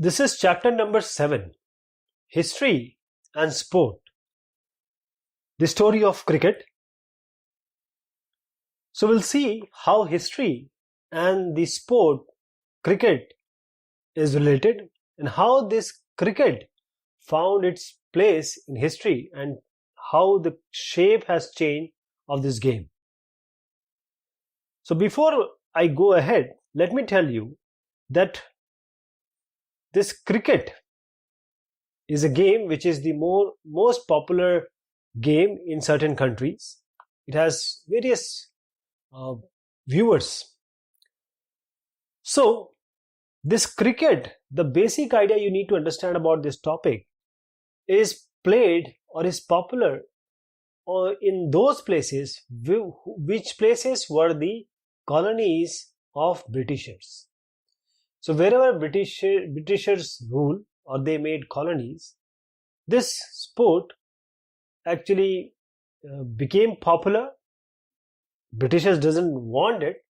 This is chapter number 7, History and Sport, the story of cricket. So we'll see how history and the sport cricket is related and how this cricket found its place in history and how the shape has changed of this game. So before I go ahead, let me tell you that this cricket is a game which is the most popular game in certain countries. It has various viewers. So this cricket, the basic idea you need to understand about this topic is played or is popular in those places which places were the colonies of Britishers. So wherever Britishers rule or they made colonies, this sport actually became popular. Britishers doesn't want it,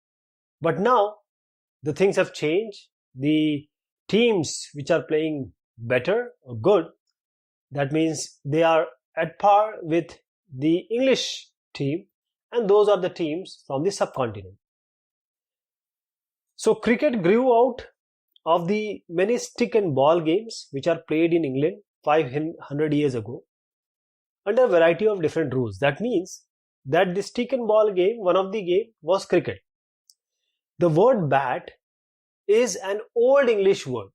but now the things have changed. The teams which are playing better or good, that means they are at par with the English team, and those are the teams from the subcontinent. So cricket grew out of the many stick and ball games which are played in England 500 years ago under a variety of different rules. That means that the stick and ball game, one of the game was cricket. The word bat is an old English word.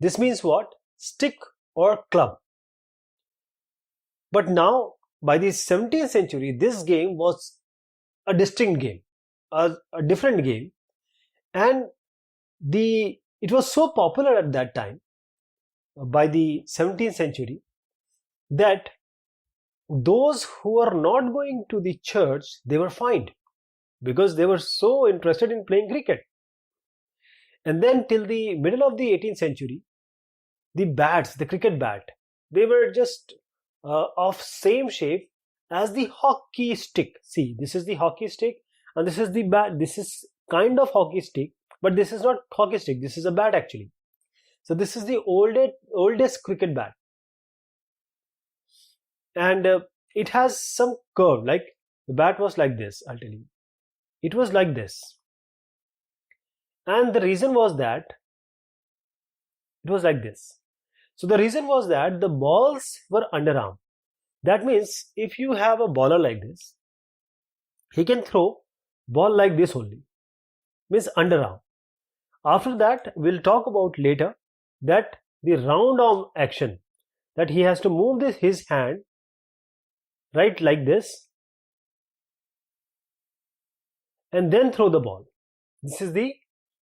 This means what? Stick or club. But now by the 17th century, this game was a distinct game, a different game, and it was so popular at that time, by the 17th century, that those who are not going to the church, they were fined because they were so interested in playing cricket. And then till the middle of the 18th century, the bats, the cricket bat, they were just of same shape as the hockey stick. See, this is the hockey stick and this is the bat. This is kind of hockey stick, but this is not hockey stick. This is a bat actually. So this is the oldest cricket bat. And it has some curve, like the bat was like this, I'll tell you. It was like this. And the reason was that it was like this. So the reason was that the balls were underarm. That means if you have a bowler like this, he can throw ball like this only, means underarm. After that, we'll talk about later that the round arm action, that he has to move his hand right like this and then throw the ball. This is the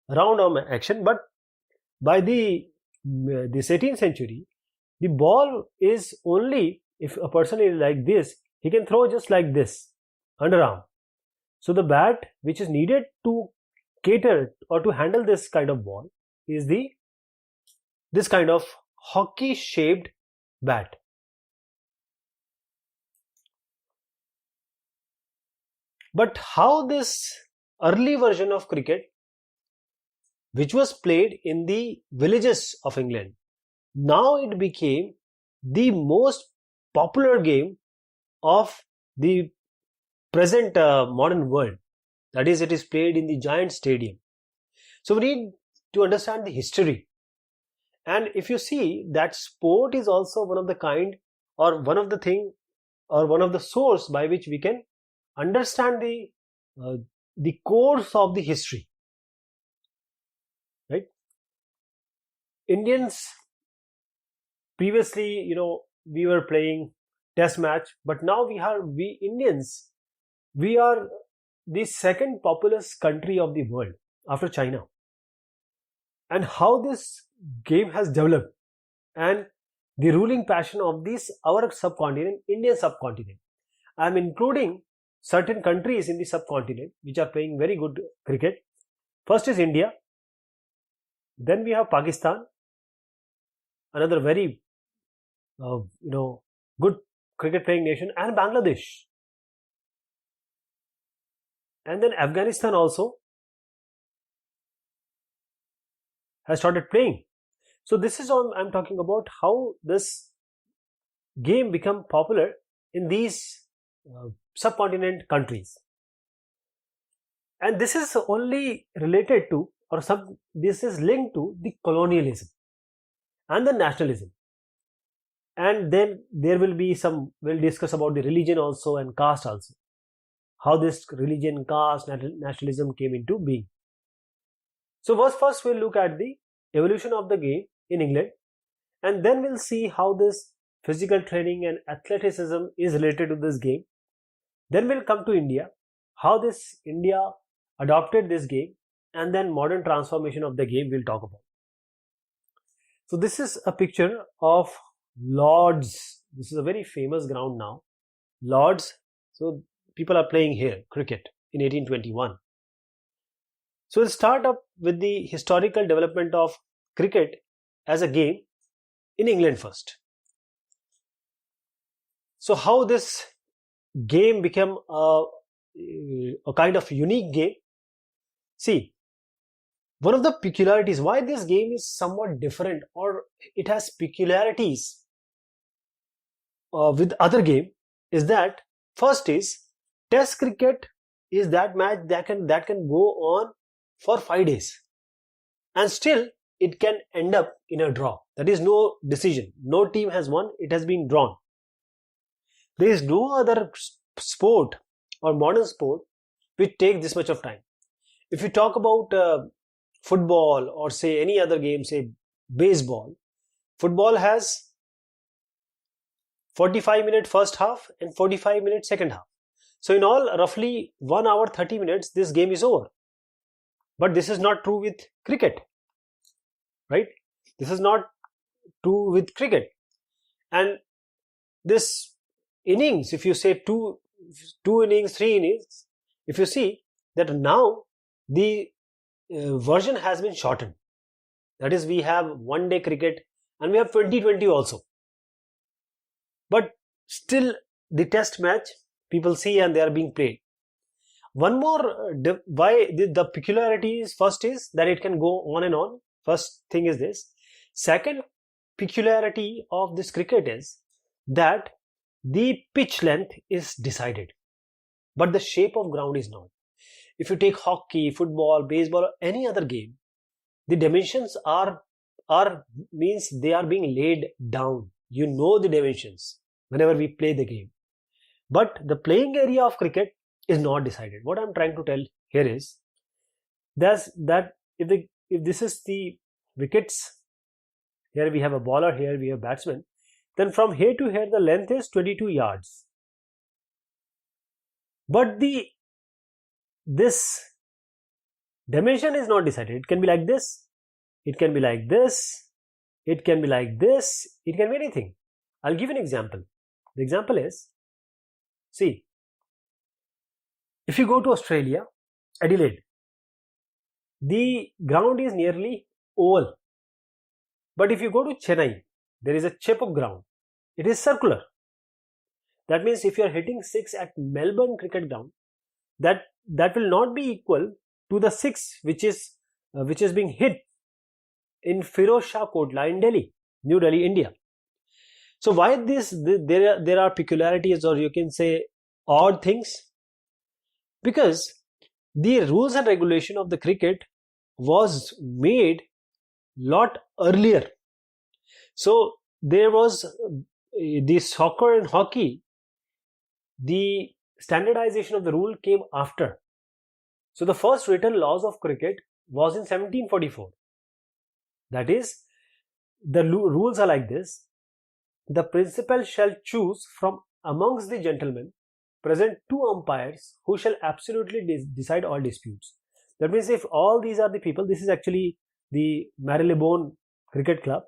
round arm action. But by this 18th century, the ball is only, if a person is like this, he can throw just like this, underarm. So the bat which is needed to cater or to handle this kind of ball is this kind of hockey shaped bat. But how this early version of cricket, which was played in the villages of England, now it became the most popular game of the present modern world. That is, it is played in the giant stadium. So we need to understand the history. And if you see that sport is also one of the kind or one of the thing or one of the source by which we can understand the course of the history, right? Indians previously, we were playing test match, but now we Indians, we are the second populous country of the world after China. And how this game has developed and the ruling passion of this our subcontinent, Indian subcontinent. I am including certain countries in the subcontinent which are playing very good cricket. First is India, then we have Pakistan, another very good cricket playing nation, and Bangladesh, and then Afghanistan also has started playing. So this is all I'm talking about, how this game become popular in these subcontinent countries. And this is only related to, or this is linked to the colonialism and the nationalism. And then there will be we'll discuss about the religion also and caste also, how this religion, caste, nationalism came into being. So first we'll look at the evolution of the game in England, and then we'll see how this physical training and athleticism is related to this game. Then we'll come to India, how this India adopted this game, and then modern transformation of the game we'll talk about. So this is a picture of Lords. This is a very famous ground now, Lords. So people are playing here cricket in 1821. So we'll start up with the historical development of cricket as a game in England first. So how this game became a kind of unique game. See, one of the peculiarities why this game is somewhat different, or it has peculiarities with other game, is that first is Test cricket is that match that can go on for 5 days, and still it can end up in a draw. That is no decision. No team has won. It has been drawn. There is no other sport or modern sport which take this much of time. If you talk about football or say any other game, say baseball, football has 45-minute first half and 45-minute second half. So in all, roughly 1 hour 30 minutes, this game is over. But this is not true with cricket, right? This is not true with cricket. And this innings, if you say two innings, 3 innings, if you see that now the version has been shortened. That is, we have 1 day cricket and we have 2020 also. But still the test match people see and they are being played. One more why the peculiarity is, first is that it can go on and on. First thing is this. Second peculiarity of this cricket is that the pitch length is decided, but the shape of ground is not. If you take hockey, football, baseball, or any other game, the dimensions are means they are being laid down. You know the dimensions whenever we play the game. But the playing area of cricket is not decided. What I'm trying to tell here is that if this is the wickets, here we have a bowler, here we have batsman, then from here to here the length is 22 yards. But this dimension is not decided. It can be like this, it can be like this, it can be like this, it can be anything. I'll give an example. The example is, see, if you go to Australia, Adelaide, the ground is nearly oval. But if you go to Chennai, there is a chip of ground. It is circular. That means if you are hitting 6 at Melbourne cricket ground, that will not be equal to the 6 which is being hit in Firoz Shah Kotla in Delhi, New Delhi, India. So why there are peculiarities, or you can say odd things? Because the rules and regulation of the cricket was made lot earlier. So there was the soccer and hockey, the standardization of the rule came after. So the first written laws of cricket was in 1744. That is, the rules are like this. The principal shall choose from amongst the gentlemen present 2 umpires who shall absolutely decide all disputes. That means if all these are the people, this is actually the Marylebone Cricket Club.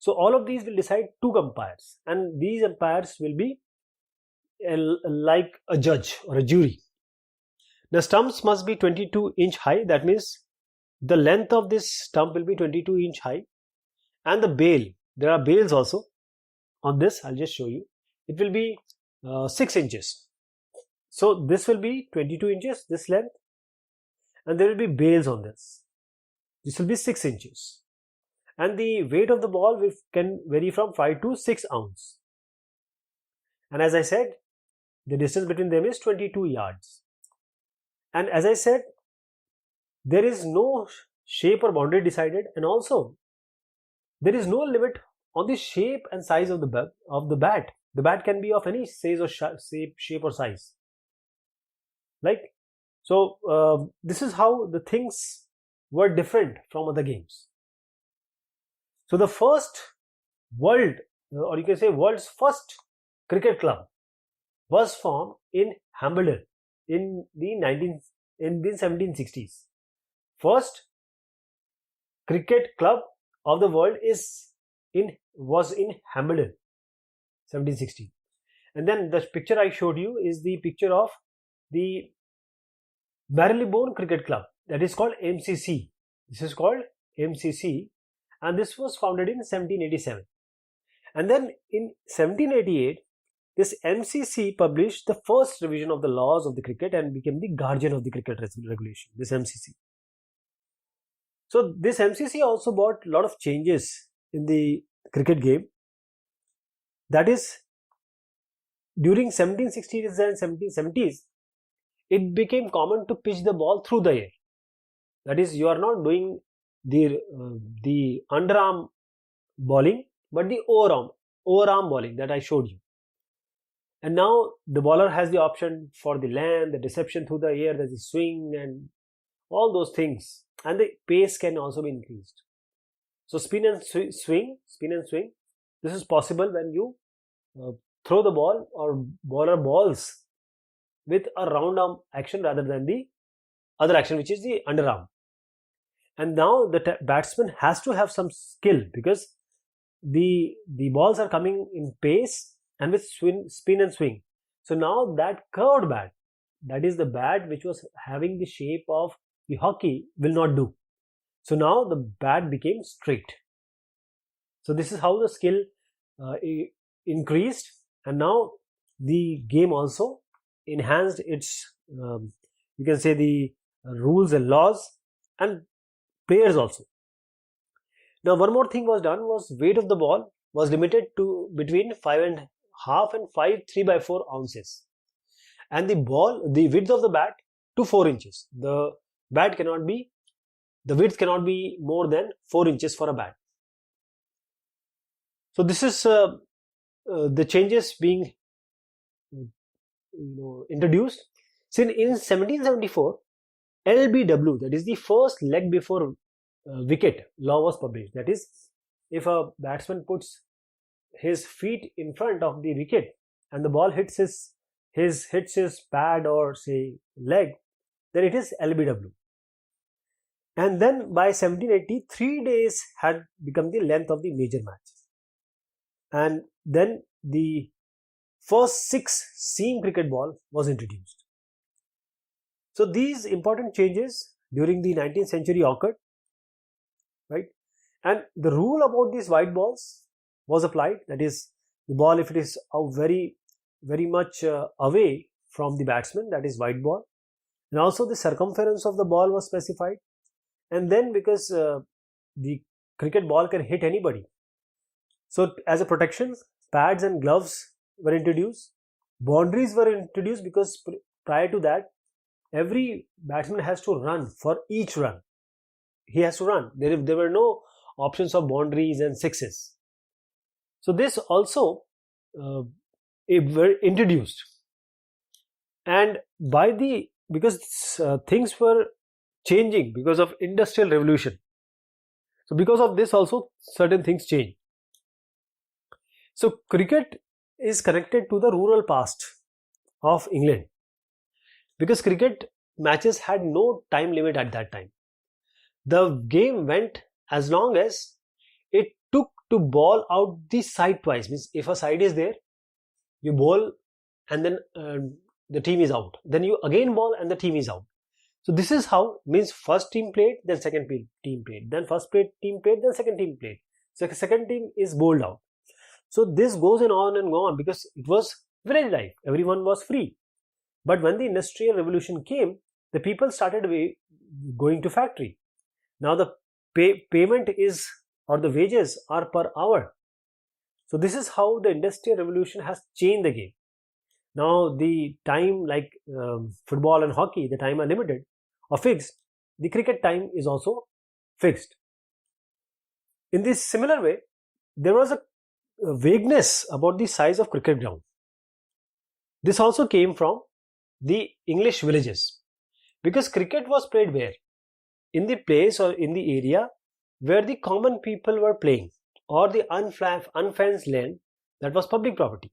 So all of these will decide 2 umpires, and these umpires will be like a judge or a jury. The stumps must be 22-inch high. That means the length of this stump will be 22-inch high, and the bail, there are bails also on this. I'll just show you. It will be 6 inches. So this will be 22 inches, this length, and there will be bails on this. This will be 6 inches. and the weight of the ball can vary from 5 to 6 ounce. And as I said, the distance between them is 22 yards. And as I said, there is no shape or boundary decided, and also there is no limit on the shape and size of the bat. The bat can be of any size or shape or size. Like, so this is how the things were different from other games. So the first world, or you can say world's first cricket club, was formed in Hambledon in the 1760s. First cricket club of the world was in Hambledon, 1760. And then the picture I showed you is the picture of the Marylebone Cricket Club, that is called MCC. This is called MCC, and this was founded in 1787. And then in 1788, this MCC published the first revision of the laws of the cricket and became the guardian of the cricket regulation, this MCC. So this MCC also brought a lot of changes in the cricket game. That is, during 1760s and 1770s, it became common to pitch the ball through the air. That is, you are not doing the underarm bowling, but the overarm bowling that I showed you. And now the bowler has the option for the length, the deception through the air, there's the swing and all those things. And the pace can also be increased. So spin and swing. This is possible when you throw the ball or bowler balls with a round arm action rather than the other action, which is the underarm. And now the batsman has to have some skill, because the balls are coming in pace and with spin and swing. So now that curved bat, that is the bat which was having the shape of the hockey, will not do. So now the bat became straight. So this is how the skill increased, and now the game also enhanced its, you can say, the rules and laws and players also. Now one more thing was done, was weight of the ball was limited to between 5.5 and 3/4 ounces, and the width of the bat to 4 inches. The width cannot be more than 4 inches for a bat. So this is the changes being introduced. Since in 1774, LBW, that is the first leg before wicket law, was published. That is, if a batsman puts his feet in front of the wicket and the ball hits his pad or say leg, then it is LBW. And then by 1780, 3 days had become the length of the major match. And then the first 6 seam cricket ball was introduced. So these important changes during the 19th century occurred, right? And the rule about these white balls was applied. That is, the ball, if it is very, very much away from the batsman, that is white ball. And also the circumference of the ball was specified. And then, because the cricket ball can hit anybody, so as a protection, pads and gloves were introduced. Boundaries were introduced, because prior to that, every batsman has to run for each run. He has to run. There were no options of boundaries and sixes. So this also were introduced. And because things were changing because of industrial revolution. So because of this also certain things changed. So cricket is connected to the rural past of England, because cricket matches had no time limit at that time. The game went as long as it took to ball out the side twice. Means if a side is there, you bowl and then the team is out. Then you again ball and the team is out. So this is how, means first team played, then second team played, then first team played, then second team played. So second team is bowled out. So this goes on and on, because it was village life. Everyone was free. But when the industrial revolution came, the people started going to factory. Now the payment is or the wages are per hour. So this is how the industrial revolution has changed the game. Now the time, like football and hockey, the time are limited or fixed. The cricket time is also fixed. In this similar way, there was a vagueness about the size of cricket ground. This also came from the English villages, because cricket was played where? In the place or in the area where the common people were playing, or the unfenced land that was public property.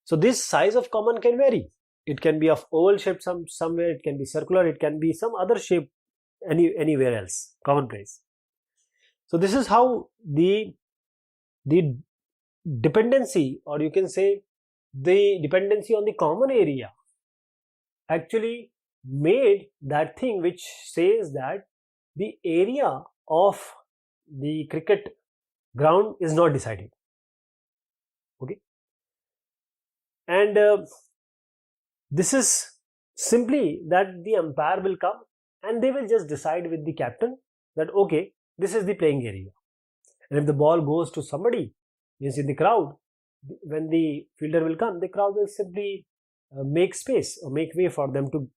So this size of common can vary. It can be of oval shape somewhere, it can be circular, it can be some other shape anywhere else, common place. So this is how the dependency, or you can say the dependency on the common area, actually made that thing which says that the area of the cricket ground is not decided. Okay, and this is simply that the umpire will come and they will just decide with the captain that okay, this is the playing area, and if the ball goes to somebody, means in the crowd, when the fielder will come, the crowd will simply make space or make way for them to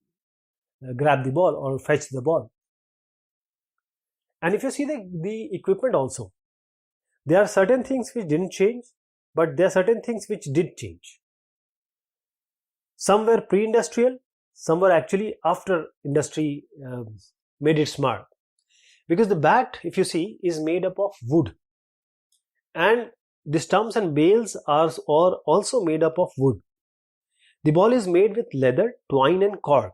grab the ball or fetch the ball. And if you see the equipment also, there are certain things which didn't change, but there are certain things which did change. Some were pre-industrial, some were actually after industry made it smart. Because the bat, if you see, is made up of wood, and the stumps and bales are also made up of wood. The ball is made with leather, twine and cork.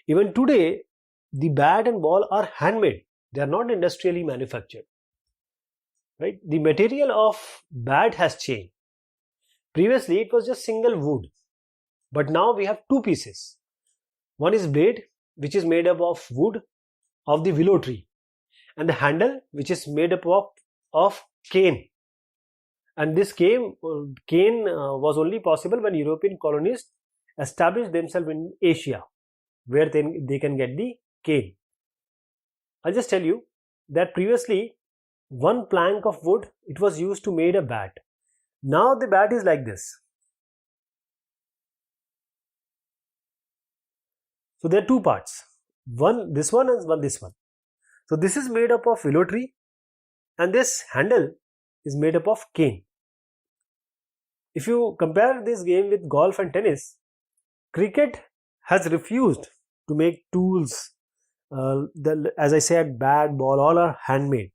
Even today, the bat and ball are handmade. They are not industrially manufactured. Right? The material of bat has changed. Previously, it was just single wood, but now we have two pieces. One is blade, which is made up of wood of the willow tree, and the handle, which is made up of cane. And this cane was only possible when European colonists established themselves in Asia, where they can get the cane. I'll just tell you that previously one plank of wood, it was used to make a bat. Now the bat is like this. So there are two parts, one this one and one this one. So this is made up of willow tree, and this handle is made up of cane. If you compare this game with golf and tennis, cricket has refused to make tools. As I said, bat, ball, all are handmade.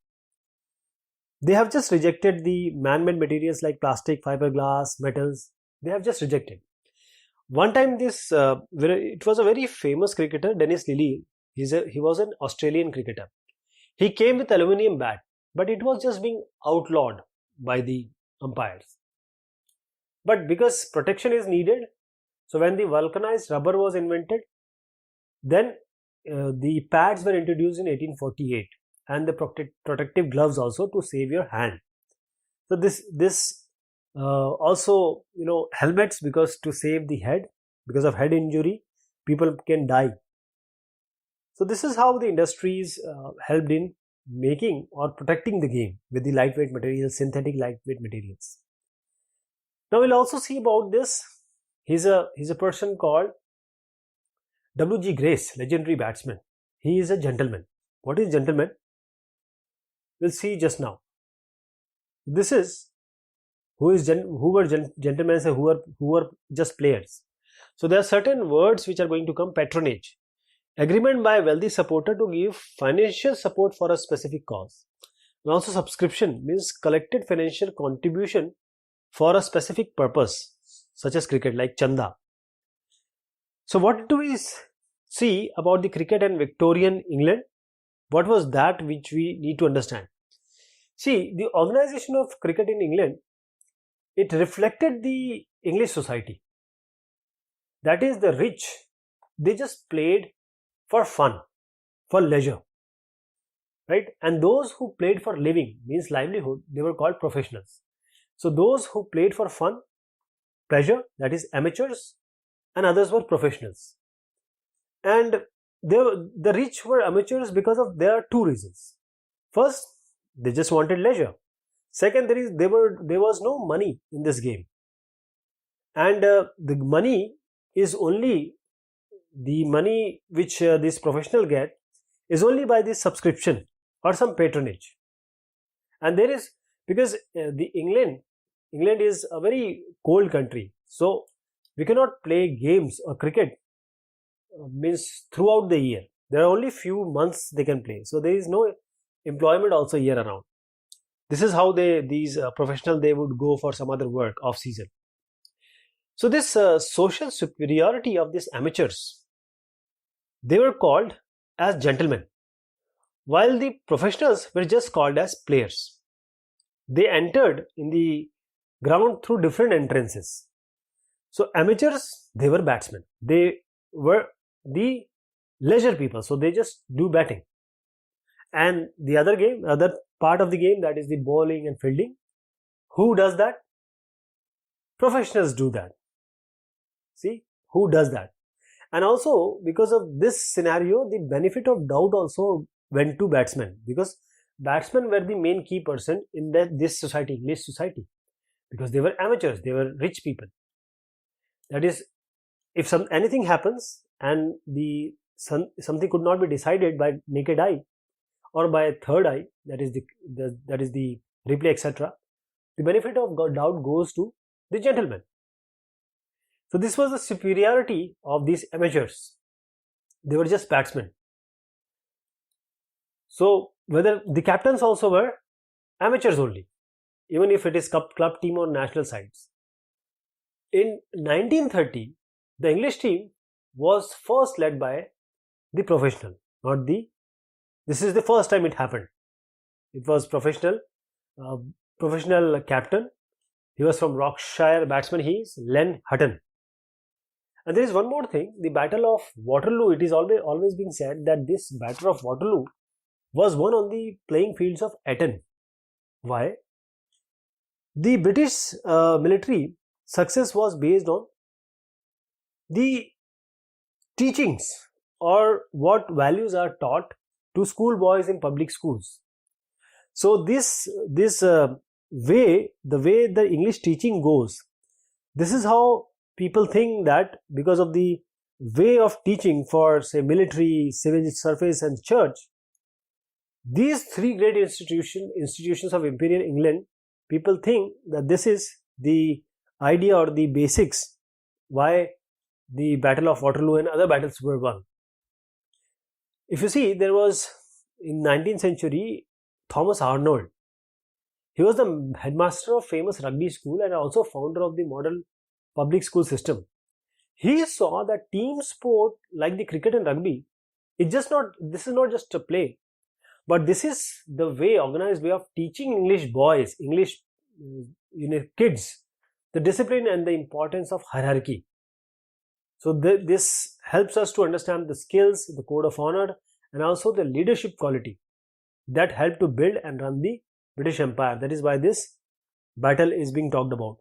They have just rejected the man-made materials like plastic, fiberglass, metals. They have just rejected. One time, it was a very famous cricketer, Dennis Lillee. He was an Australian cricketer. He came with aluminium bat, but it was just being outlawed by the umpires. But because protection is needed, so when the vulcanized rubber was invented, then the pads were introduced in 1848, and the protective gloves also to save your hand. So this also, helmets, because to save the head, because of head injury, people can die. So this is how the industries helped in making or protecting the game with the lightweight materials, synthetic lightweight materials. Now we'll also see about this. He's a person called W.G. Grace, legendary batsman. He is a gentleman. What is gentleman? We'll see just now. This is who were gentlemen and who were just players. So there are certain words which are going to come: patronage, agreement by a wealthy supporter to give financial support for a specific cause. And also subscription means collected financial contribution for a specific purpose, such as cricket, like chanda. So what do we see about the cricket in Victorian England? What was that which we need to understand? See, the organization of cricket in England, it reflected the English society. That is, the rich, they just played for fun, for leisure, right? And those who played for living, means livelihood, they were called professionals. So those who played for fun, pleasure, that is amateurs, and others were professionals. And the rich were amateurs because of there are two reasons. First, They just wanted leisure. Second, there was no money in this game, and the money is only the money which this professional get is only by this subscription or some patronage. And there is, because the England is a very cold country, so we cannot play games or cricket means throughout the year. There are only few months they can play, so there is no employment also year around. This is how these professionals, they would go for some other work off season. So this social superiority of these amateurs, they were called as gentlemen, while the professionals were just called as players. They entered in the ground through different entrances. So amateurs, they were batsmen. They were the leisure people, so they just do batting. And the other part of the game, that is the bowling and fielding, who does that? Professionals do that. See, who does that? And also, because of this scenario, the benefit of doubt also went to batsmen, because batsmen were the main key person in this society, English society, because they were amateurs, they were rich people. That is, if anything happens and something could not be decided by naked eye or by a third eye, that is the replay, etc., the benefit of doubt goes to the gentleman. So this was the superiority of these amateurs. They were just batsmen. So whether the captains also were amateurs only, even if it is club team or national sides. In 1930, the English team was first led by the professional, this is the first time it happened. It was professional captain. He was from Yorkshire, batsman he is, Len Hutton. And there is one more thing, the Battle of Waterloo. It is always being said that this Battle of Waterloo was won on the playing fields of Eton. Why? The British military success was based on the teachings or what values are taught to schoolboys in public schools. So the way the English teaching goes, this is how people think that because of the way of teaching for, say, military, civil service and church, these three great institutions of Imperial England, people think that this is the idea or the basics why the Battle of Waterloo and other battles were won. If you see, there was in 19th century Thomas Arnold. He was the headmaster of famous rugby school and also founder of the model public school system. He saw that team sport like the cricket and rugby, this is not just a play, but this is the organized way of teaching English boys, English kids, the discipline and the importance of hierarchy. So this helps us to understand the skills, the code of honor, and also the leadership quality that helped to build and run the British Empire. That is why this battle is being talked about.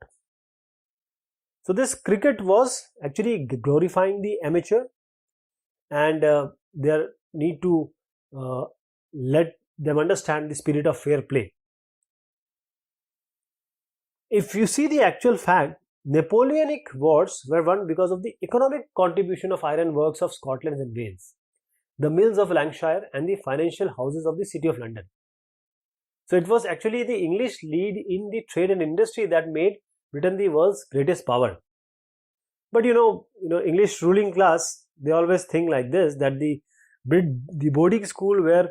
So this cricket was actually glorifying the amateur, and they need to let them understand the spirit of fair play. If you see the actual fact, Napoleonic wars were won because of the economic contribution of iron works of Scotland and Wales, the mills of Lancashire, and the financial houses of the city of London. So it was actually the English lead in the trade and industry that made Britain the world's greatest power. But English ruling class, they always think like this, that the boarding school where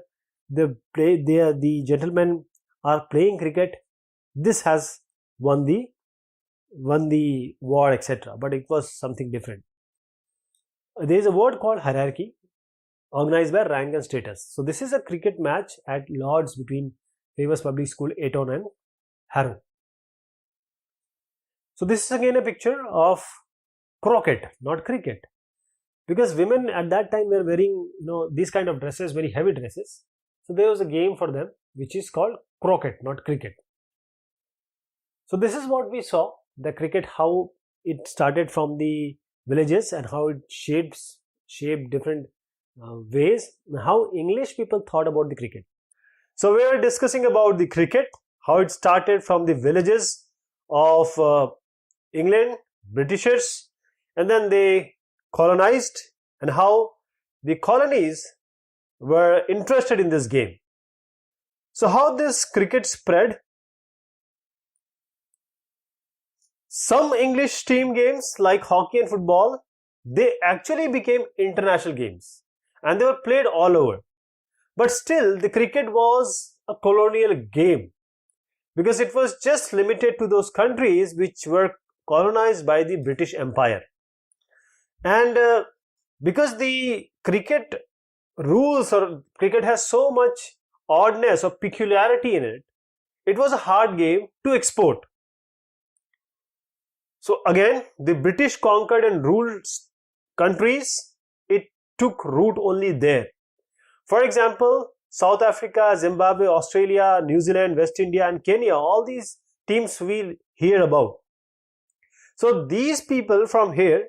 the gentlemen are playing cricket, this has won the war, etc. But it was something different. There is a word called hierarchy, organized by rank and status. So this is a cricket match at Lord's between famous public school Eton and Harrow. So this is again a picture of croquet, not cricket, because women at that time were wearing these kind of dresses, very heavy dresses. So there was a game for them which is called croquet, not cricket. So this is what we saw, the cricket, how it started from the villages and how it shaped different ways, and how English people thought about the cricket. So we were discussing about the cricket, how it started from the villages of England, Britishers, and then they colonized, and how the colonies were interested in this game. So how this cricket spread? Some English team games like hockey and football, they actually became international games and they were played all over. But still, the cricket was a colonial game because it was just limited to those countries which were colonized by the British Empire. And because the cricket rules or cricket has so much oddness or peculiarity in it, it was a hard game to export. So again, the British conquered and ruled countries. It took root only there. For example, South Africa, Zimbabwe, Australia, New Zealand, West India and Kenya, all these teams we hear about. So these people from here,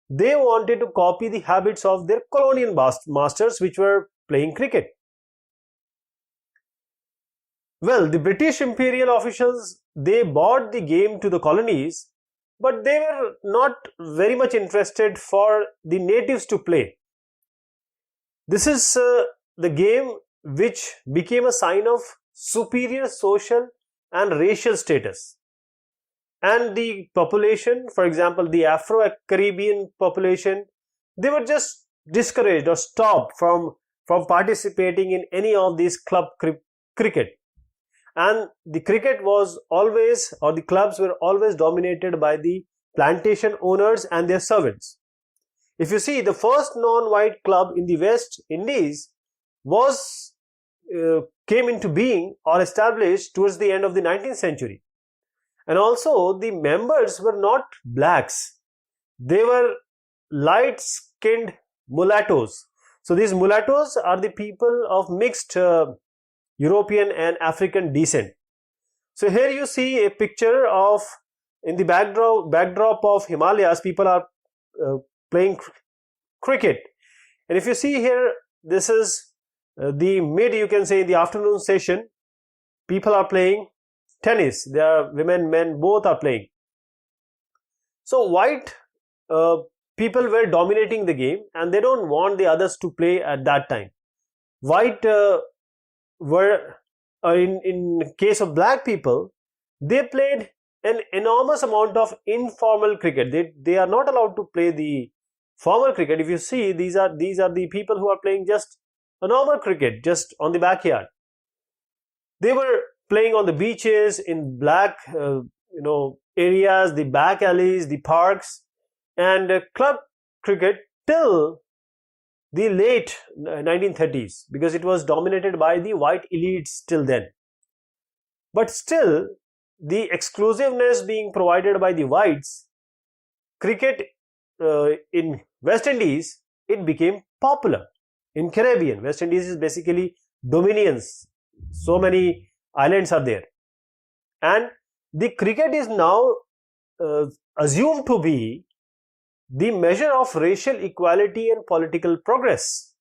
they wanted to copy the habits of their colonial masters which were playing cricket. Well, the British imperial officials, they bought the game to the colonies, but they were not very much interested for the natives to play. This is the game which became a sign of superior social and racial status. And the population, for example, the Afro-Caribbean population, they were just discouraged or stopped from participating in any of these club cricket. And the cricket was always, or the clubs were always dominated by the plantation owners and their servants. If you see, the first non-white club in the West Indies was came into being or established towards the end of the 19th century. And also the members were not blacks. They were light-skinned mulattoes. So these mulattoes are the people of mixed European and African descent. So here you see a picture of, in the backdrop of Himalayas, people are playing cricket. And if you see here, this is you can say the afternoon session. People are playing tennis. There are women, men, both are playing. So white people were dominating the game and they don't want the others to play at that time. White were in case of black people, they played an enormous amount of informal cricket. They are not allowed to play the formal cricket. If you see, these are the people who are playing just a normal cricket, just on the backyard. They were playing on the beaches, in black areas, the back alleys, the parks, and club cricket till the late 1930s, because it was dominated by the white elites till then. But still, the exclusiveness being provided by the whites, cricket in West Indies, it became popular. In Caribbean, West Indies is basically dominions. So many islands are there. And the cricket is now assumed to be the measure of racial equality and political progress.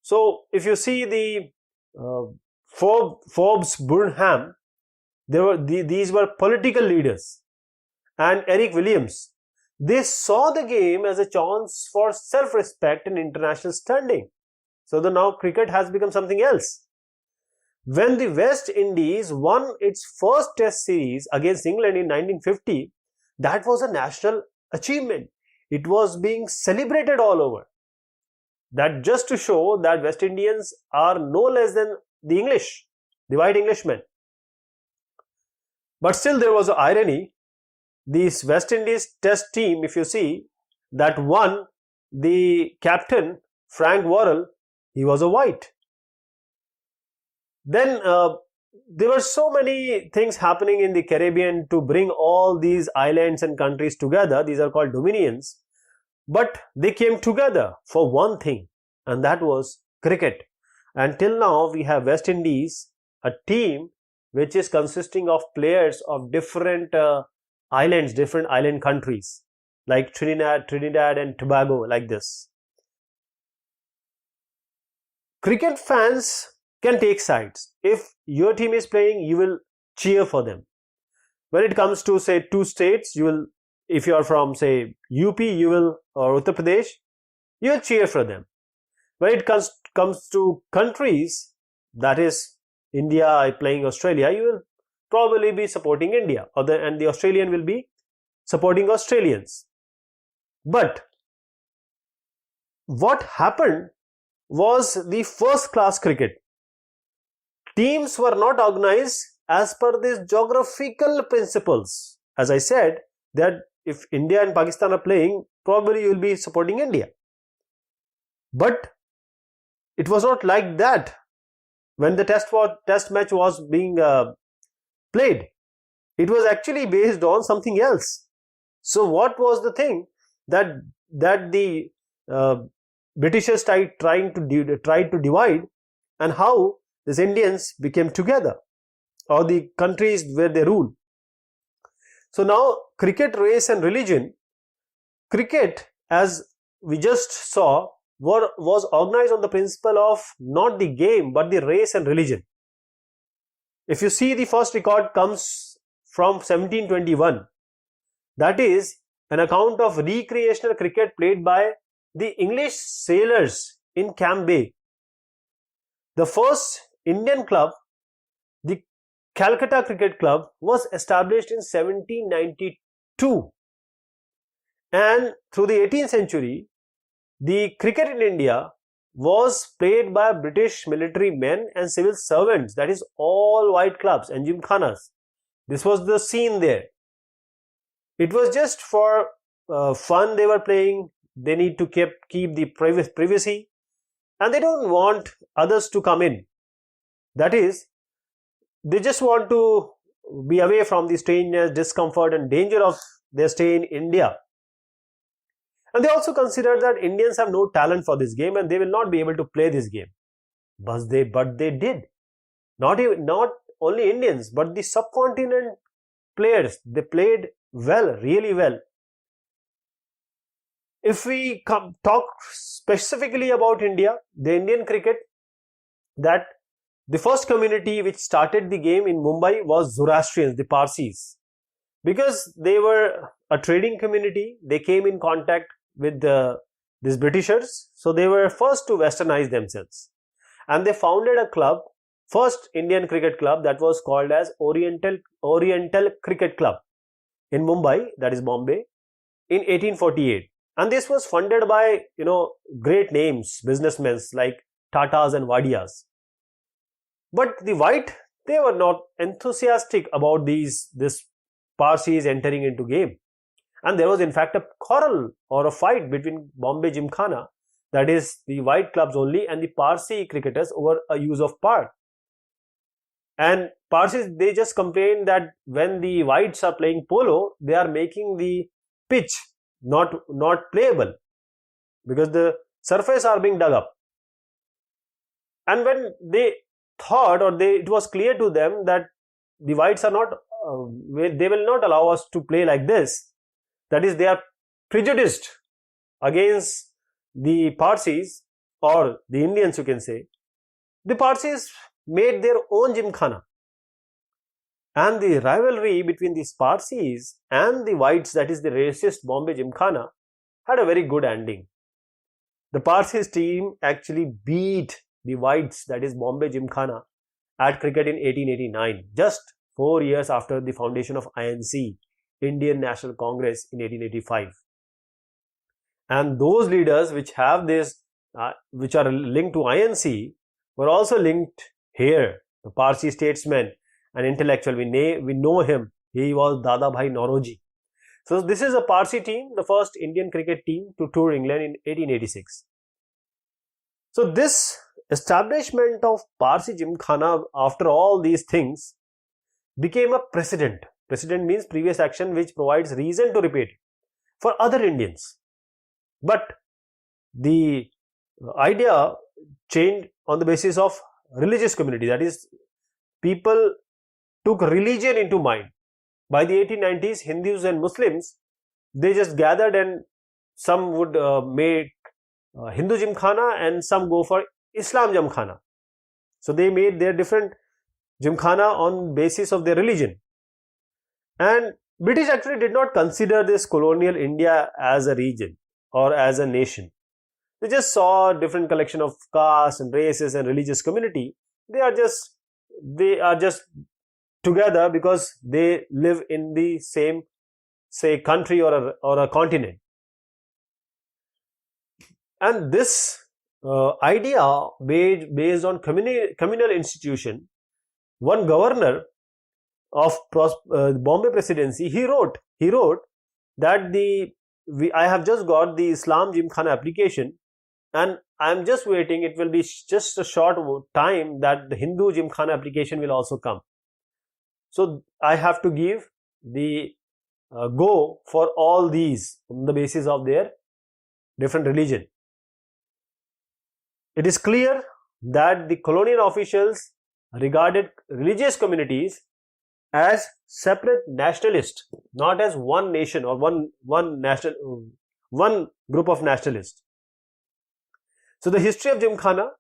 So if you see the Forbes Burnham, these were political leaders, and Eric Williams, they saw the game as a chance for self-respect and international standing. So now cricket has become something else. When the West Indies won its first test series against England in 1950, that was a national achievement. It was being celebrated all over. That just to show that West Indians are no less than the English, the white Englishmen. But still there was an irony. This West Indies test team, if you see, that won, the captain, Frank Worrell, he was a white. Then there were so many things happening in the Caribbean to bring all these islands and countries together. These are called dominions. But they came together for one thing, and that was cricket. Until now, we have West Indies, a team which is consisting of players of different islands, different island countries, like Trinidad and Tobago, like this. Cricket fans can take sides. If your team is playing, you will cheer for them. When it comes to say two states, you will, if you are from say UP, you will, or Uttar Pradesh, you will cheer for them. When it comes to countries, that is India playing Australia, you will probably be supporting India, and the Australian will be supporting Australians. But what happened was the first class cricket. Teams were not organized as per these geographical principles. As I said, that if India and Pakistan are playing, probably you will be supporting India. But it was not like that when the test match was being played. It was actually based on something else. So what was the thing that the Britishers tried to divide, and how these Indians became together, or the countries where they rule. So now cricket, race and religion. Cricket, as we just saw, was organized on the principle of not the game but the race and religion. If you see, the first record comes from 1721. That is an account of recreational cricket played by the English sailors in Camp Bay. The first Indian club, the Calcutta Cricket Club, was established in 1792. And through the 18th century, the cricket in India was played by British military men and civil servants, that is all white clubs and gymkhanas. This was the scene there. It was just for fun they were playing. They need to keep the privacy, and they don't want others to come in. That is, they just want to be away from the strangeness, discomfort and danger of their stay in India. And they also considered that Indians have no talent for this game and they will not be able to play this game. But they did. Not only Indians, but the subcontinent players, they played well, really well. If we talk specifically about India, the Indian cricket, that the first community which started the game in Mumbai was Zoroastrians, the Parsis. Because they were a trading community, they came in contact with these Britishers, so they were first to westernize themselves. And they founded a club, first Indian cricket club, that was called as Oriental Cricket Club in Mumbai, that is Bombay, in 1848. And this was funded by, great names, businessmen like Tatas and Wadias. But the white, they were not enthusiastic about this Parsis entering into game. And there was in fact a quarrel or a fight between Bombay Gymkhana, that is the white clubs only, and the Parsi cricketers over a use of park. And Parsis, they just complained that when the whites are playing polo, they are making the pitch not playable because the surface are being dug up. And when they thought, or it was clear to them that the whites are not, they will not allow us to play like this. That is, they are prejudiced against the Parsis, or the Indians, you can say. The Parsis made their own gymkhana. And the rivalry between the Parsis and the whites, that is the racist Bombay Gymkhana, had a very good ending. The Parsis team actually beat the whites, that is Bombay Gymkhana, at cricket in 1889, just 4 years after the foundation of INC, Indian National Congress, in 1885. And those leaders which have this, which are linked to INC, were also linked here. The Parsi statesman and intellectual, we know him. He was Dada Bhai Nauroji. So this is a Parsi team, the first Indian cricket team to tour England in 1886. So this establishment of Parsi Gymkhana, after all these things, became a precedent. Precedent means previous action which provides reason to repeat for other Indians. But the idea changed on the basis of religious community. That is, people took religion into mind. By the 1890s, Hindus and Muslims, they just gathered, and some would make Hindu Gymkhana and some go for Islam Gymkhana. So they made their different Gymkhana on basis of their religion. And British actually did not consider this colonial India as a region or as a nation. They just saw a different collection of castes and races and religious community. They are just together because they live in the same, say, country or a continent. And this idea based on communal institution, one governor of Bombay Presidency, he wrote that I have just got the Islam Gymkhana application, and I am just waiting. It will be just a short time that the Hindu Gymkhana application will also come. So I have to give the go for all these on the basis of their different religion. It is clear that the colonial officials regarded religious communities as separate nationalists, not as one nation or one group of nationalists. So the history of Gymkhana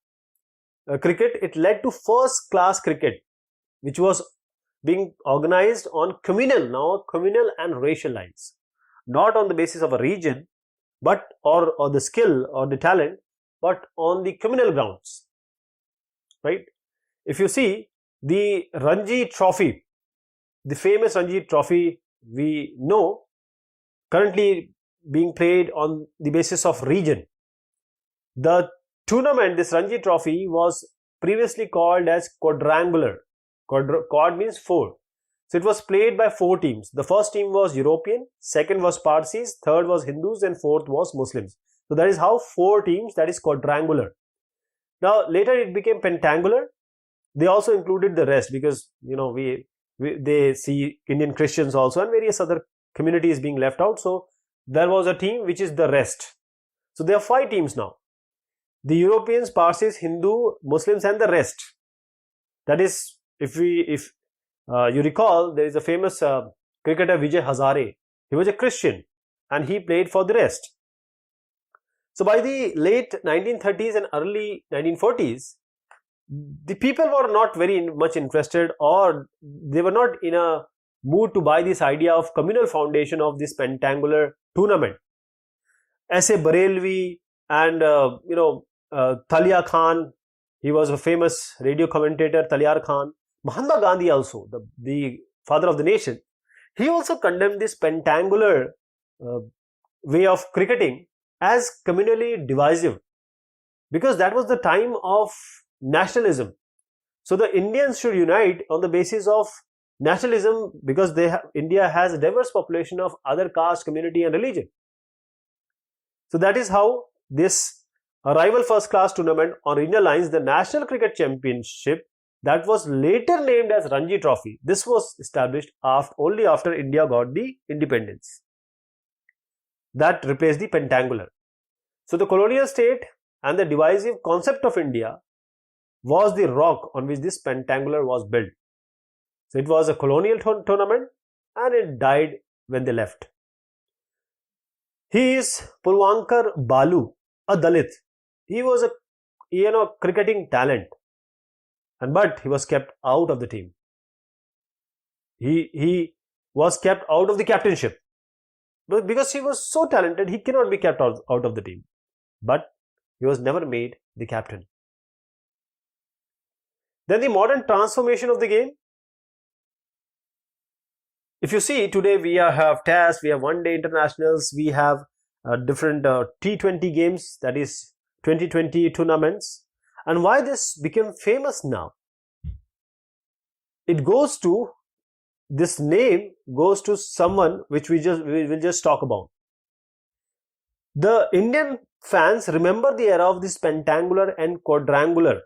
cricket, it led to first class cricket, which was being organized on communal and racial lines, not on the basis of a region, but or the skill or the talent, but on the communal grounds, right? If you see the Ranji Trophy, the famous Ranji Trophy, we know, currently being played on the basis of region. The tournament, this Ranji Trophy, was previously called as quadrangular. Quad means 4. So it was played by 4 teams. The first team was European, second was Parsis, third was Hindus, and fourth was Muslims. So that is how 4 teams, that is quadrangular. Now later it became pentangular. They also included the rest because, you know, they see Indian Christians also and various other communities being left out. So there was a team which is the rest. So there are 5 teams now. The Europeans, Parsis, Hindu, Muslims, and the rest. That is, if you recall, there is a famous cricketer Vijay Hazare. He was a Christian and he played for the rest. So by the late 1930s and early 1940s, the people were not very much interested, or they were not in a mood to buy this idea of communal foundation of this pentangular tournament. S.A. Barelvi and Talia Khan, he was a famous radio commentator, Talyar Khan. Mahatma Gandhi also, the father of the nation, he also condemned this pentangular way of cricketing as communally divisive, because that was the time of nationalism. So the Indians should unite on the basis of nationalism, because India has a diverse population of other caste, community, and religion. So that is how this rival first class tournament on regional lines, the National Cricket Championship, that was later named as Ranji Trophy, this was established only after India got the independence. That replaced the pentangular. So the colonial state and the divisive concept of India was the rock on which this pentangular was built. So it was a colonial tournament and it died when they left. He is Pulwankar Balu, a Dalit. He was a cricketing talent, but he was kept out of the team. He was kept out of the captainship. But because he was so talented, he cannot be kept out of the team. But he was never made the captain. Then the modern transformation of the game. If you see, today we have tests, we have one-day internationals, we have different T20 games, that is 2020 tournaments. And why this became famous now? This name goes to someone which we will just talk about. The Indian fans remember the era of this pentangular and quadrangular.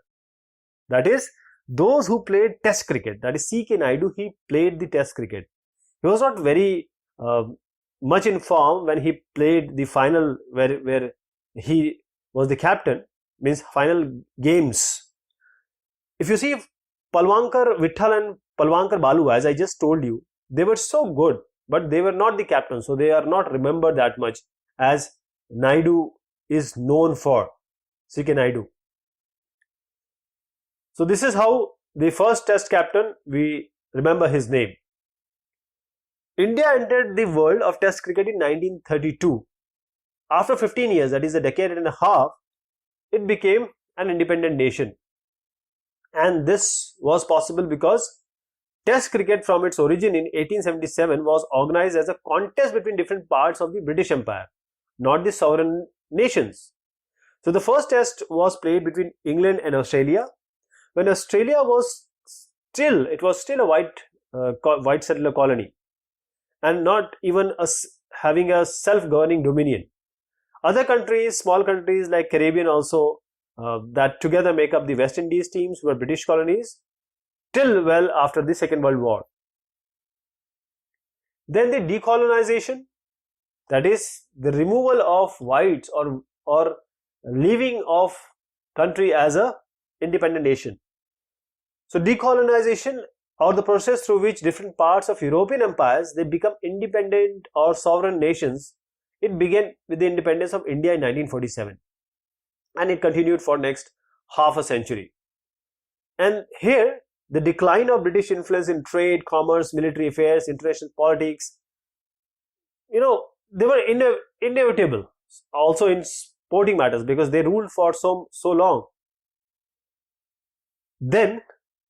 That is, those who played test cricket. That is, C.K. Naidu, he played the test cricket. He was not very much in form when he played the final where he was the captain, means final games. If you see, Palwankar Vitthal and Palwankar Balu, as I just told you, they were so good, but they were not the captain, so they are not remembered that much as Naidu is known for, C.K. Naidu. So this is how the first Test captain, we remember his name. India entered the world of Test cricket in 1932. After 15 years, that is a decade and a half, it became an independent nation. And this was possible because Test cricket from its origin in 1877 was organized as a contest between different parts of the British Empire, not the sovereign nations. So the first Test was played between England and Australia, when Australia was still a white settler colony and not even having a self-governing dominion. Other countries, small countries like Caribbean also, that together make up the West Indies teams, were British colonies till well after the Second World War. Then the decolonization, that is the removal of whites or leaving of country as a independent nation. So decolonization, or the process through which different parts of European empires, they become independent or sovereign nations, it began with the independence of India in 1947 and it continued for next half a century. And here the decline of British influence in trade, commerce, military affairs, international politics, they were inevitable also in sporting matters because they ruled for so long. Then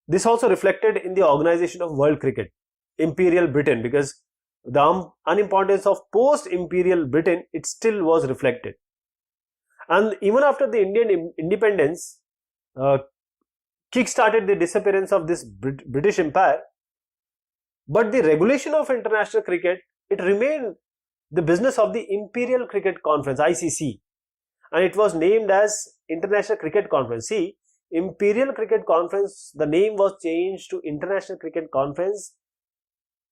this also reflected in the organization of world cricket, Imperial Britain, because the unimportance of post-imperial Britain, it still was reflected. And even after the Indian independence kick-started the disappearance of this British Empire, but the regulation of international cricket, it remained the business of the Imperial Cricket Conference, ICC, and it was named as International Cricket Conference. See, Imperial Cricket Conference, the name was changed to International Cricket Conference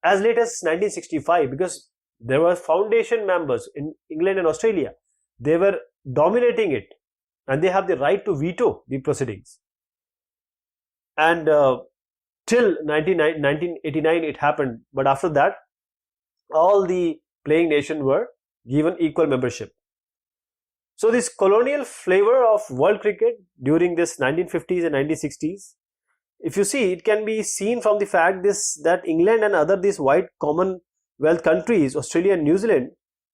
as late as 1965 because there were foundation members in England and Australia. They were dominating it and they have the right to veto the proceedings. And till 1989 it happened, but after that all the playing nations were given equal membership. So this colonial flavor of world cricket during this 1950s and 1960s, if you see, it can be seen from the fact that England and other these white Commonwealth countries, Australia and New Zealand,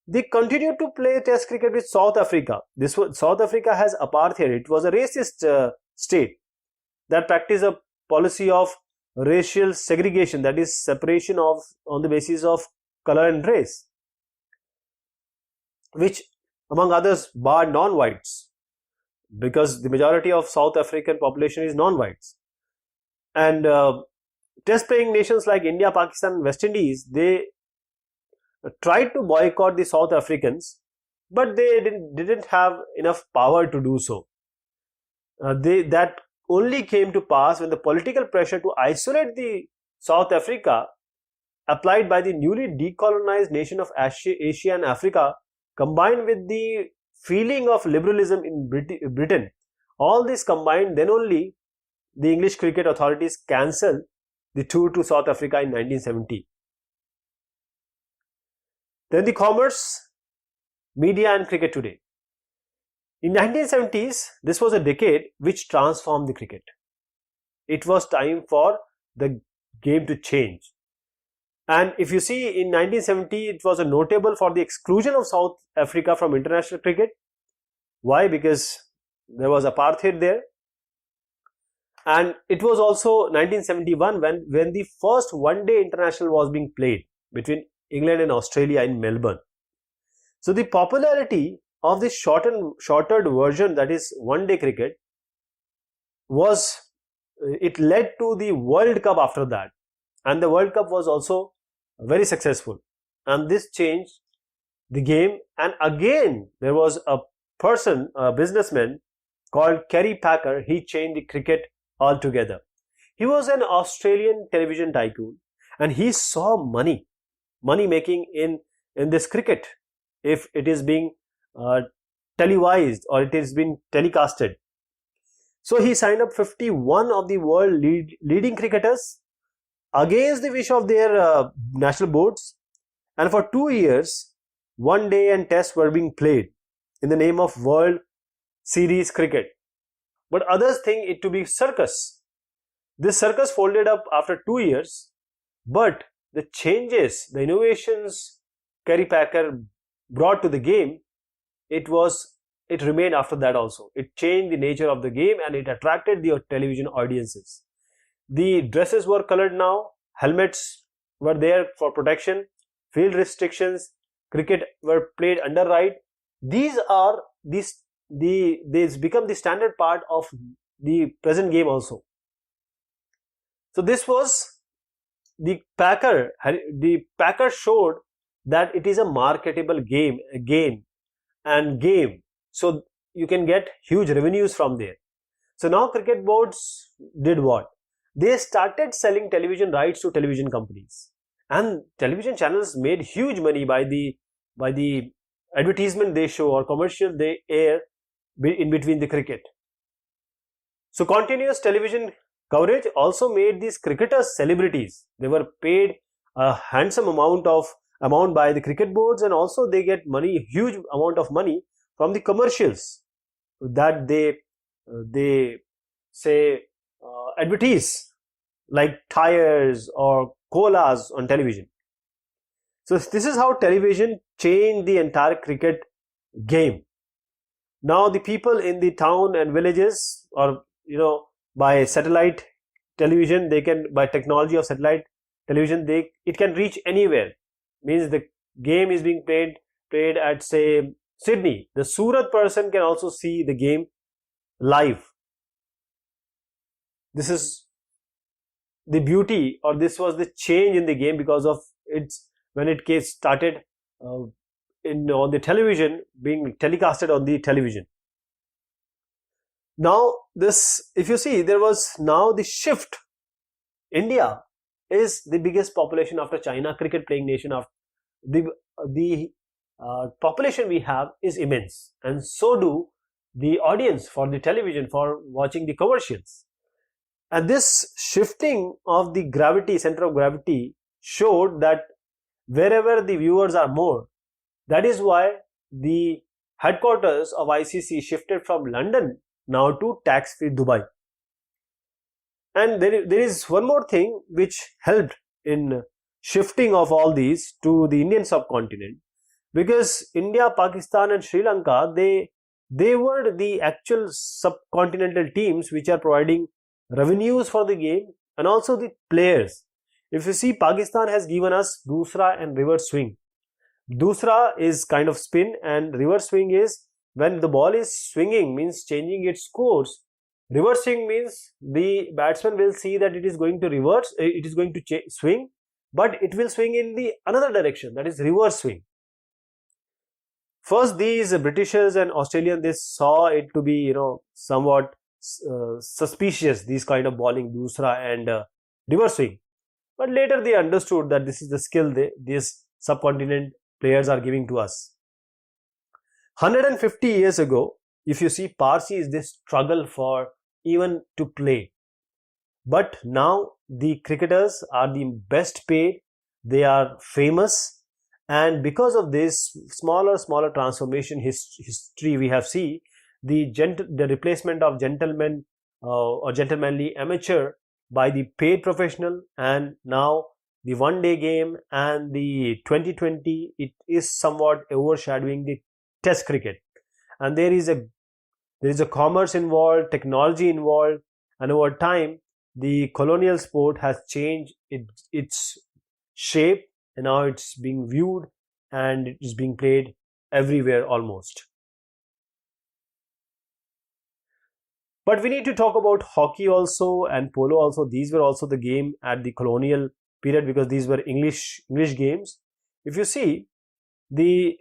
they continued to play Test cricket with South Africa. South Africa has apartheid. It was a racist state that practiced a policy of racial segregation, that is separation on the basis of color and race, which among others barred non-whites because the majority of South African population is non-whites. And test playing nations like India, Pakistan, West Indies, they tried to boycott the South Africans, but they didn't have enough power to do so. That only came to pass when the political pressure to isolate the South Africa applied by the newly decolonized nation of Asia and Africa, combined with the feeling of liberalism in Britain, all this combined, then only the English cricket authorities cancelled the tour to South Africa in 1970. Then the commerce, media and cricket today. In 1970s, this was a decade which transformed the cricket. It was time for the game to change. And if you see, in 1970, it was a notable for the exclusion of South Africa from international cricket. Why? Because there was apartheid there. And it was also 1971 when the first one-day international was being played between England and Australia in Melbourne. So the popularity of this shortened version, that is one-day cricket, it led to the World Cup after that. And the World Cup was also very successful. And this changed the game. And again, there was a businessman called Kerry Packer. He changed the cricket altogether. He was an Australian television tycoon and he saw money making in this cricket if it is being televised or it is being telecasted. So he signed up 51 of the world leading cricketers against the wish of their national boards, and for 2 years one day and tests were being played in the name of World Series cricket. But others think it to be circus. This circus folded up after 2 years, but the changes, the innovations Kerry Packer brought to the game, it remained after that also. It changed the nature of the game and it attracted the television audiences. The dresses were colored now, helmets were there for protection, field restrictions, cricket were played under right. These are these become the standard part of the present game also. So this was the Packer showed that it is a marketable game so you can get huge revenues from there. So now cricket boards did what? They started selling television rights to television companies, and television channels made huge money by the advertisement they show or commercial they air in between the cricket. So continuous television coverage also made these cricketers celebrities. They were paid a handsome amount by the cricket boards, and also they get money, huge amount of money from the commercials that they say advertise, like tires or colas on television. So this is how television changed the entire cricket game. Now the people in the town and villages, or by satellite television, they can, by technology of satellite television, it can reach anywhere. Means the game is being played at, say, Sydney. The Surat person can also see the game live. This is the beauty, or this was the change in the game because of when it started on the television, being telecasted on the television. Now this, if you see, there was now the shift. India is the biggest population after China, cricket playing nation. Of the population we have is immense, and so do the audience for the television for watching the commercials. And this shifting of the gravity, center of gravity, showed that wherever the viewers are more, that is why the headquarters of ICSE shifted from London now to tax-free Dubai. And there is one more thing which helped in shifting of all these to the Indian subcontinent, because India, Pakistan and Sri Lanka, they were the actual subcontinental teams which are providing revenues for the game and also the players. If you see, Pakistan has given us Dusra and reverse swing. Dusra is kind of spin, and reverse swing is when the ball is swinging, means changing its course. Reverse swing means the batsman will see that it is going to reverse, it is going to swing, but it will swing in the another direction, that is reverse swing. First, these Britishers and Australians, they saw it to be, somewhat suspicious, these kind of bowling, Dusra and reverse swing. But later they understood that this is the skill these subcontinent players are giving to us. 150 years ago, if you see, Parsi is this struggle for even to play. But now the cricketers are the best paid, they are famous, and because of this smaller transformation history we have seen, the replacement of gentleman or gentlemanly amateur by the paid professional, and now the one-day game and the 2020, it is somewhat overshadowing the test cricket. And there is a commerce involved, technology involved, and over time the colonial sport has changed its shape, and now it's being viewed and it is being played everywhere almost. But we need to talk about hockey also and polo also. These were also the game at the colonial period because these were English games. If you see, the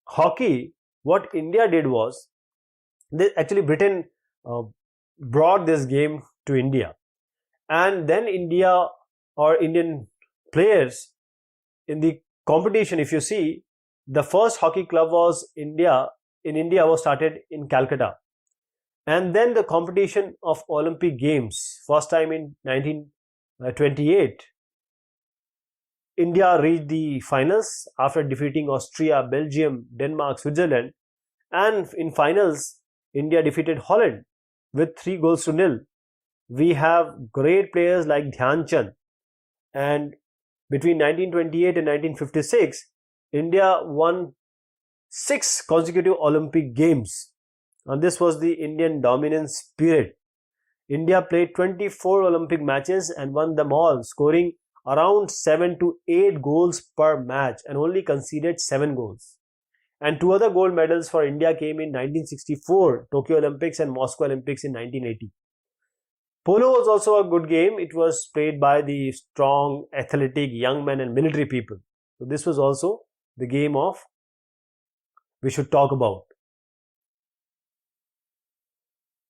hockey, what India did was, actually Britain brought this game to India, and then India or Indian players in the competition, if you see, the first hockey club was in India was started in Calcutta. And then the competition of Olympic Games, first time in 1928, India reached the finals after defeating Austria, Belgium, Denmark, Switzerland, and in finals, India defeated Holland with 3-0. We have great players like Dhyan Chand, and between 1928 and 1956, India won 6 consecutive Olympic Games, and this was the Indian dominance period. India played 24 Olympic matches and won them all, scoring around 7 to 8 goals per match and only conceded 7 goals. And 2 other gold medals for India came in 1964 Tokyo Olympics and Moscow Olympics in 1980. Polo was also a good game. It was played by the strong, athletic young men and military people. So this was also the game of we should talk about.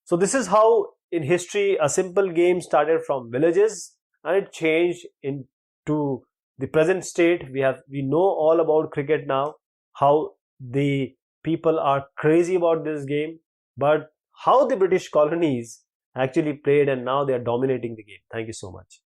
So this is how in history a simple game started from villages and it changed into the present state. We know all about cricket now, how the people are crazy about this game, but how the British colonies actually played, and now they are dominating the game. Thank you so much.